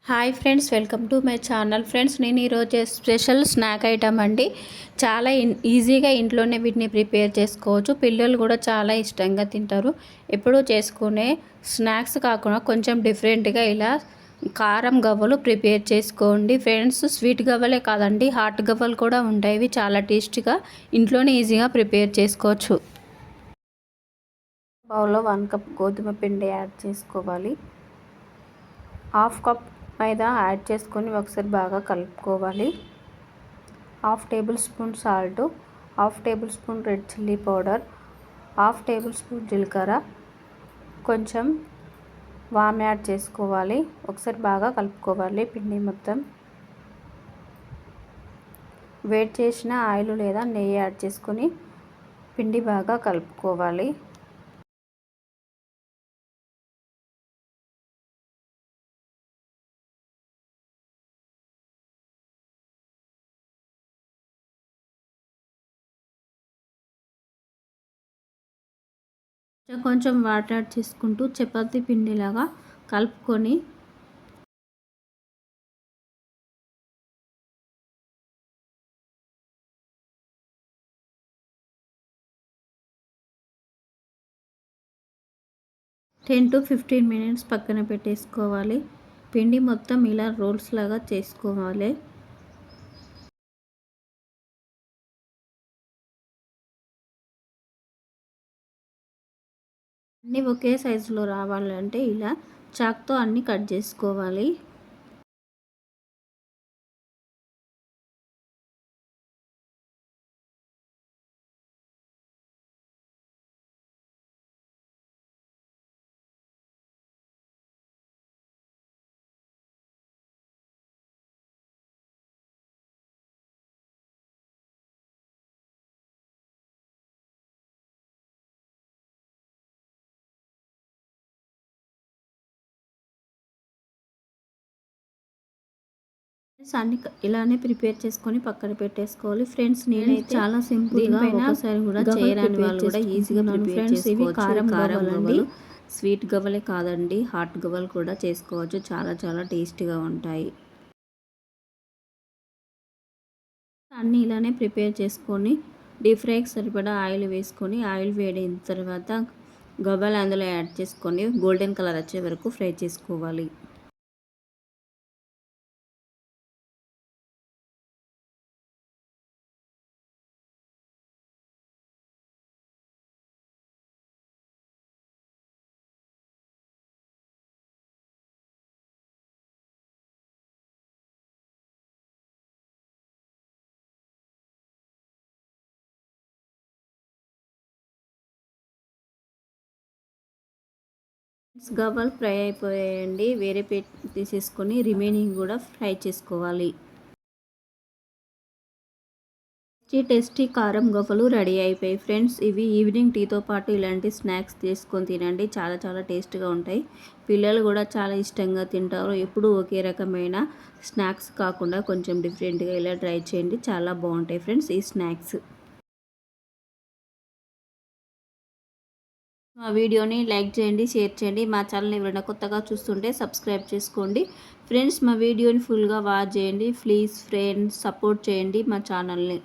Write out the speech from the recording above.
Hi friends, welcome to my channel. Friends, నేను ఈరోజు special snack item అండి. చాలా ఈజీగా ఇంట్లోనే వీటిని ప్రిపేర్ చేసుకోవచ్చు. పిల్లలు కూడా చాలా ఇష్టంగా తింటారు. ఎప్పుడూ చేసుకునే స్నాక్స్ కాకుండా కొంచెం డిఫరెంట్గా ఇలా కారం గవ్వలు ప్రిపేర్ చేసుకోండి ఫ్రెండ్స్. స్వీట్ గవ్వలే కాదండి, హాట్ గవ్వలు కూడా ఉంటాయి. ఇవి చాలా టేస్టీగా ఇంట్లోనే ఈజీగా ప్రిపేర్ చేసుకోవచ్చు. బౌల్లో 1 కప్ గోధుమ పిండి యాడ్ చేసుకోవాలి. హాఫ్ కప్ మైదా యాడ్ చేసుకొని ఒకసారి బాగా కలుపుకోవాలి. Half table spoon salt, half table spoon red chilli powder, half table spoon జీలకర్ర, కొంచెం వామ్ యాడ్ చేసుకోవాలి. ఒకసారి బాగా కలుపుకోవాలి పిండి మొత్తం. వేడి చేసిన ఆయిల్ లేదా నెయ్యి యాడ్ చేసుకొని పిండి బాగా కలుపుకోవాలి. కొంచెం వాటర్ యాడ్ చేసుకుంటూ చపాతీ పిండిలాగా కలుపుకొని టెన్ టు 15 మినిట్స్ పక్కన పెట్టేసుకోవాలి. పిండి మొత్తం ఇలా రోల్స్ లాగా చేసుకోవాలి. అన్నీ ఒకే సైజులో రావాలంటే ఇలా చాక్తో అన్నీ కట్ చేసుకోవాలి. అన్ని ఇలానే ప్రిపేర్ చేసుకొని పక్కన పెట్టేసుకోవాలి ఫ్రెండ్స్. నేనైతే చాలా సింపుల్గా ఒకసారి కూడా చేయరాని వాళ్ళు కూడా ఈజీగా ప్రిపేర్ చేసుకోవచ్చు. కారం గవ్వలు స్వీట్ గవ్వలే కాదండి, హాట్ గవ్వలు కూడా చేసుకోవచ్చు. చాలా చాలా టేస్టీగా ఉంటాయి. అన్నీ ఇలానే ప్రిపేర్ చేసుకొని డీప్ ఫ్రైకి సరిపడా ఆయిల్ వేసుకొని ఆయిల్ వేడైన తర్వాత గవ్వలు అందులో యాడ్ చేసుకొని గోల్డెన్ కలర్ వచ్చే వరకు ఫ్రై చేసుకోవాలి. గవ్వలు ఫ్రై అయిపోయాయండి. వేరే ప్లేట్ తీసేసుకొని రిమైనింగ్ కూడా ఫ్రై చేసుకోవాలి. టేస్టీ కారం గవ్వలు రెడీ అయిపోయాయి ఫ్రెండ్స్. ఇవి ఈవినింగ్ టీతో పాటు ఇలాంటి స్నాక్స్ చేసుకొని తినండి. చాలా చాలా టేస్ట్గా ఉంటాయి. పిల్లలు కూడా చాలా ఇష్టంగా తింటారు. ఎప్పుడు ఒకే రకమైన స్నాక్స్ కాకుండా కొంచెం డిఫరెంట్గా ఇలా ట్రై చేయండి. చాలా బాగుంటాయి ఫ్రెండ్స్ ఈ స్నాక్స్. మా వీడియోని లైక్ చేయండి, షేర్ చేయండి. మా ఛానల్ని ఎవరైనా కొత్తగా చూస్తుంటే సబ్స్క్రైబ్ చేసుకోండి ఫ్రెండ్స్. మా వీడియోని ఫుల్గా వాచ్ చేయండి ప్లీజ్ ఫ్రెండ్స్. సపోర్ట్ చేయండి మా ఛానల్ని.